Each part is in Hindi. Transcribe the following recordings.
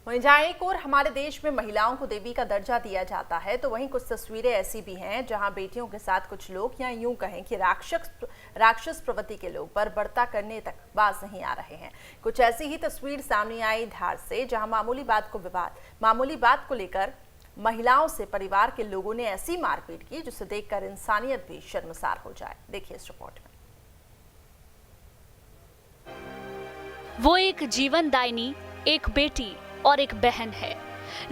वहीं जहां एक और हमारे देश में महिलाओं को देवी का दर्जा दिया जाता है, तो वहीं कुछ तस्वीरें ऐसी भी हैं जहां बेटियों के साथ कुछ लोग, या यूं कहें कि राक्षस प्रवृत्ति के लोग बर्बरता करने तक बाज नहीं आ रहे हैं। कुछ ऐसी ही तस्वीर सामने आई धार से, जहां मामूली बात को लेकर महिलाओं से परिवार के लोगों ने ऐसी मारपीट की जिसे देखकर इंसानियत भी शर्मसार हो जाए। देखिए इस रिपोर्ट में। वो एक जीवनदायिनी, एक बेटी और एक बहन है।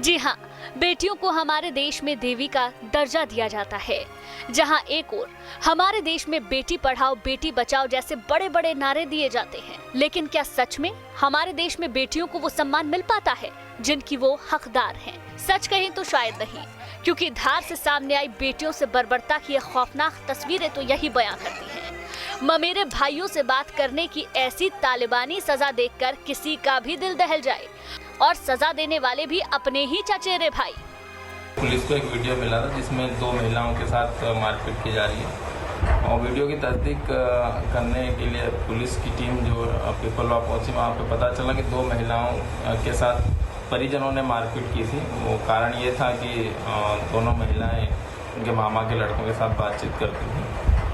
जी हाँ, बेटियों को हमारे देश में देवी का दर्जा दिया जाता है। जहाँ एक ओर हमारे देश में बेटी पढ़ाओ बेटी बचाओ जैसे बड़े बड़े नारे दिए जाते हैं, लेकिन क्या सच में हमारे देश में बेटियों को वो सम्मान मिल पाता है जिनकी वो हकदार हैं? सच कहें तो शायद नहीं, क्योंकि धार से सामने आई बेटियों से बर्बरता की खौफनाक तस्वीरें तो यही बयां करती हैं। ममेरे भाइयों से बात करने की ऐसी तालिबानी सजा देखकर किसी का भी दिल दहल जाए, और सजा देने वाले भी अपने ही चचेरे भाई। पुलिस को एक वीडियो मिला था जिसमें 2 महिलाओं के साथ मारपीट की जा रही है, और वीडियो की तस्दीक करने के लिए पुलिस की टीम जो पिपलवा पहुंची, वहाँ पे पता चला कि 2 महिलाओं के साथ परिजनों ने मारपीट की थी। वो कारण ये था कि दोनों महिलाएं उनके मामा के लड़कों के साथ बातचीत करती थी।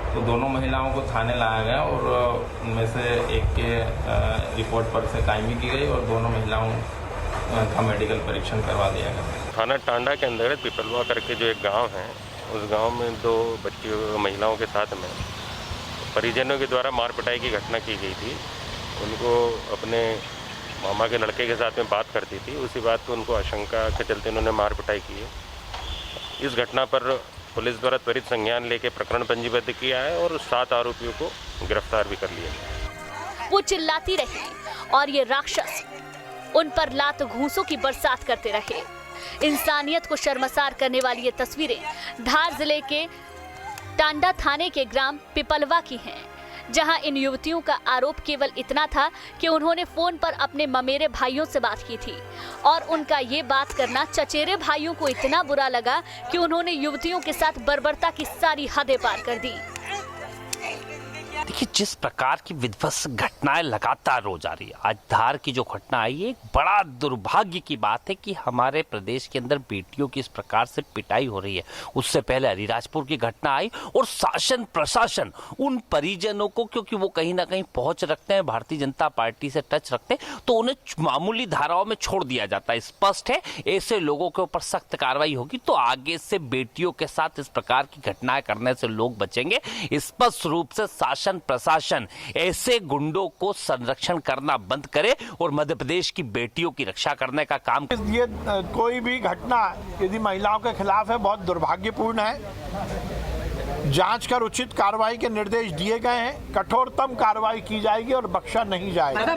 तो दोनों महिलाओं को थाने लाया गया और उनमें से एक के रिपोर्ट पर से कायमी की गई और दोनों महिलाओं का मेडिकल परीक्षण करवा दिया गया। थाना टांडा के अंदर पिपलवा करके जो एक गांव है, उस गांव में 2 बच्चियों महिलाओं के साथ में परिजनों के द्वारा मार पिटाई की घटना की गई थी। उनको अपने मामा के लड़के के साथ में बात करती थी, उसी बात को उनको आशंका के चलते उन्होंने मार पिटाई की है। इस घटना पर पुलिस द्वारा त्वरित संज्ञान लेके प्रकरण पंजीबद्ध किया है और 7 आरोपियों को गिरफ्तार भी कर लिया। वो चिल्लाती रही और ये राक्षस उन पर लात घूंसों की बरसात करते रहे। इंसानियत को शर्मसार करने वाली ये तस्वीरें धार जिले के टांडा थाने के ग्राम पिपलवा की हैं, जहां इन युवतियों का आरोप केवल इतना था कि उन्होंने फोन पर अपने ममेरे भाइयों से बात की थी, और उनका ये बात करना चचेरे भाइयों को इतना बुरा लगा कि उन्होंने युवतियों के साथ बर्बरता की सारी हदें पार कर दी। देखिए, जिस प्रकार की विध्वंस घटनाएं लगातार रोज आ रही है, आज धार की जो घटना आई है, एक बड़ा दुर्भाग्य की बात है कि हमारे प्रदेश के अंदर बेटियों की इस प्रकार से पिटाई हो रही है। उससे पहले हरिराजपुर की घटना आई और शासन प्रशासन उन परिजनों को, क्योंकि वो कहीं ना कहीं पहुंच रखते हैं, भारतीय जनता पार्टी से टच रखते हैं, तो उन्हें मामूली धाराओं में छोड़ दिया जाता है। स्पष्ट है, ऐसे लोगों के ऊपर सख्त कार्रवाई होगी तो आगे से बेटियों के साथ इस प्रकार की घटनाएं करने से लोग बचेंगे। स्पष्ट रूप से शासन प्रशासन ऐसे गुंडों को संरक्षण करना बंद करे और मध्य प्रदेश की बेटियों की रक्षा करने का काम। ये कोई भी घटना यदि महिलाओं के खिलाफ है, बहुत दुर्भाग्यपूर्ण है। जांच कर उचित कार्रवाई के निर्देश दिए गए हैं। कठोरतम कार्रवाई की जाएगी और बख्शा नहीं जाएगा।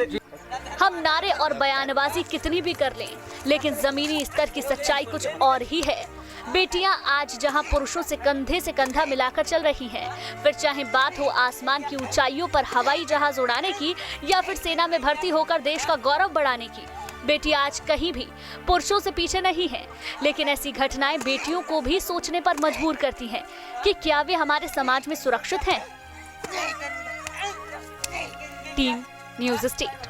हम नारे और बयानबाजी कितनी भी कर लें, लेकिन जमीनी स्तर की सच्चाई कुछ और ही है। बेटियां आज जहां पुरुषों से कंधे से कंधा मिलाकर चल रही हैं, फिर चाहे बात हो आसमान की ऊंचाइयों पर हवाई जहाज उड़ाने की या फिर सेना में भर्ती होकर देश का गौरव बढ़ाने की, बेटी आज कहीं भी पुरुषों से पीछे नहीं है। लेकिन ऐसी घटनाएं बेटियों को भी सोचने पर मजबूर करती हैं कि क्या वे हमारे समाज में सुरक्षित हैं। Team news state.